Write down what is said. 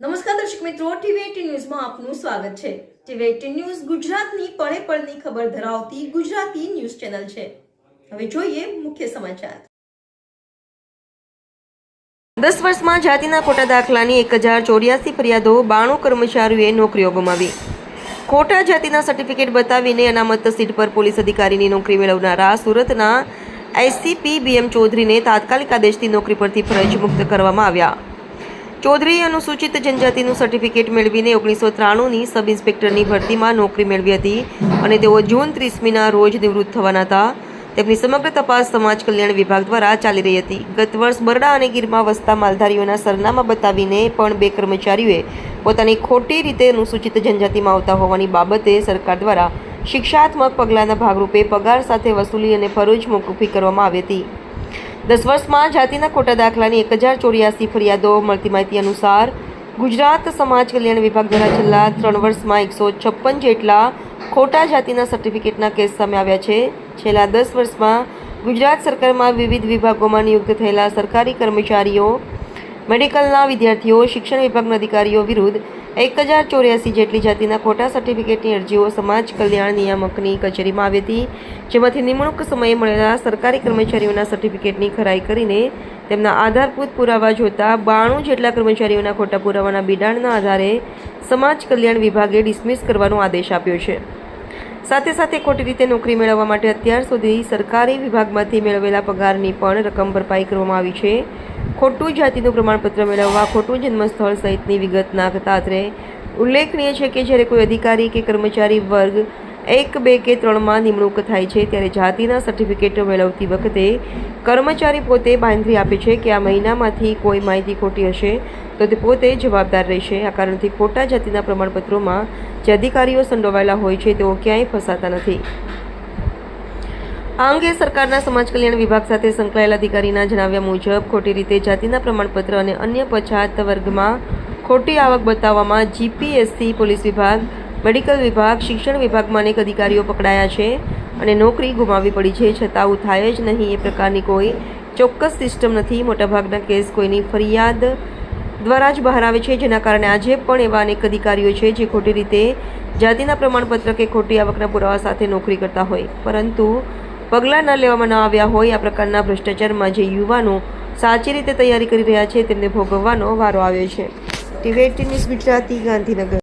નમસ્કાર દર્શક મિત્રો, ટીવી18 ન્યૂઝમાં આપનું સ્વાગત છે। ટીવી18 ન્યૂઝ ગુજરાતની પળે પળની ખબર ધરાવતી ગુજરાતી ન્યૂઝ ચેનલ છે। હવે જોઈએ મુખ્ય સમાચાર। 10 વર્ષમાં જાતિના ખોટા દાખલાની 1084 ફરિયાદો, 92 કર્મચારીઓએ નોકરીઓ ગુમાવી। ખોટા જાતિના સર્ટિફિકેટ બતાવીને અનામત સીટ પર પોલીસ અધિકારીની નોકરી મેળવનારા સુરતના એસસીપી બીએમ ચૌધરીને તાત્કાલિક આદેશથી નોકરી પરથી ફરજ મુક્ત કરવામાં આવ્યા। ચૌધરીએ અનુસૂચિત જનજાતિનું સર્ટિફિકેટ મેળવીને 1993ની સબ ઇન્સ્પેક્ટરની ભરતીમાં નોકરી મેળવી હતી અને તેઓ જૂન 30મીના રોજ નિવૃત્ત થવાના હતા। તેમની સમગ્ર તપાસ સમાજ કલ્યાણ વિભાગ દ્વારા ચાલી રહી હતી। ગત વર્ષ બરડા અને ગીરમાં વસતા માલધારીઓના સરનામા બતાવીને પણ 2 કર્મચારીઓએ પોતાની ખોટી રીતે અનુસૂચિત જનજાતિમાં આવતા હોવાની બાબતે સરકાર દ્વારા શિક્ષાત્મક પગલાંના ભાગરૂપે પગાર સાથે વસૂલી અને ફરજ મોકૂફી કરવામાં આવી હતી। 10 વર્ષમાં જાતિના ખોટા દાખલાની 1084 ફરિયાદો મળતી માહિતી અનુસાર ગુજરાત સમાજ કલ્યાણ વિભાગ દ્વારા છેલ્લા 3 વર્ષમાં 156 જેટલા ખોટા જાતિના સર્ટિફિકેટના કેસ સામે આવ્યા છે। છેલ્લા 10 વર્ષમાં ગુજરાત સરકારમાં વિવિધ વિભાગોમાં નિયુક્ત થયેલા સરકારી કર્મચારીઓ, મેડિકલના વિદ્યાર્થીઓ, શિક્ષણ વિભાગના અધિકારીઓ વિરુદ્ધ 1084 જેટલી જાતિના ખોટા સર્ટિફિકેટની અરજીઓ સમાજ કલ્યાણ નિયામકની કચેરીમાં આવી હતી, જેમાંથી નિમણૂક સમયે મળેલા સરકારી કર્મચારીઓના સર્ટિફિકેટની ખરાઈ કરીને તેમના આધારભૂત પુરાવા જોતા 92 જેટલા કર્મચારીઓના ખોટા પુરાવાના બિડાણના આધારે સમાજ કલ્યાણ વિભાગે ડિસમિસ કરવાનો આદેશ આપ્યો છે। સાથે સાથે ખોટી રીતે નોકરી મેળવવા માટે અત્યાર સુધી સરકારી વિભાગમાંથી મેળવેલા પગારની પણ રકમ ભરપાઈ કરવામાં આવી છે। ખોટું જાતિનું પ્રમાણપત્ર મેળવવા ખોટું જન્મસ્થળ સહિતની વિગત નાખતા આધારે ઉલ્લેખનીય છે કે જ્યારે કોઈ અધિકારી કે કર્મચારી વર્ગ 1, 2 કે 3માં નિમણૂક થાય છે ત્યારે જાતિના સર્ટિફિકેટ મેળવતી વખતે કર્મચારી પોતે બાંયધરી આપે છે કે આ મહિનામાંથી કોઈ માહિતી ખોટી હશે તો તે પોતે જવાબદાર રહેશે। આ કારણથી ખોટા જાતિના પ્રમાણપત્રોમાં જે અધિકારીઓ સંડોવાયેલા હોય છે તેઓ ક્યાંય ફસાતા નથી। આ અંગે સરકારના સમાજ કલ્યાણ વિભાગ સાથે સંકળાયેલા અધિકારીના જણાવ્યા મુજબ ખોટી રીતે જાતિના પ્રમાણપત્ર અને અન્ય પછાત વર્ગમાં ખોટી આવક બતાવવામાં જીપીએસસી, પોલીસ વિભાગ, મેડિકલ વિભાગ, શિક્ષણ વિભાગમાં અનેક અધિકારીઓ પકડાયા છે અને નોકરી ગુમાવવી પડી છે, છતાં આવું થાય જ નહીં એ પ્રકારની કોઈ ચોક્કસ સિસ્ટમ નથી। મોટાભાગના કેસ કોઈની ફરિયાદ દ્વારા જ બહાર આવે છે, જેના કારણે આજે પણ એવા અનેક અધિકારીઓ છે જે ખોટી રીતે જાતિના પ્રમાણપત્ર કે ખોટી આવકના પુરાવા સાથે નોકરી કરતા હોય પરંતુ પગલાં ન લેવામાં ન આવ્યા હોય। આ પ્રકારના ભ્રષ્ટાચારમાં જે યુવાનો સાચી રીતે તૈયારી કરી રહ્યા છે તેમને ભોગવવાનો વારો આવ્યો છે। ટીવી18 ન્યૂઝ ગુજરાતી, ગાંધીનગર।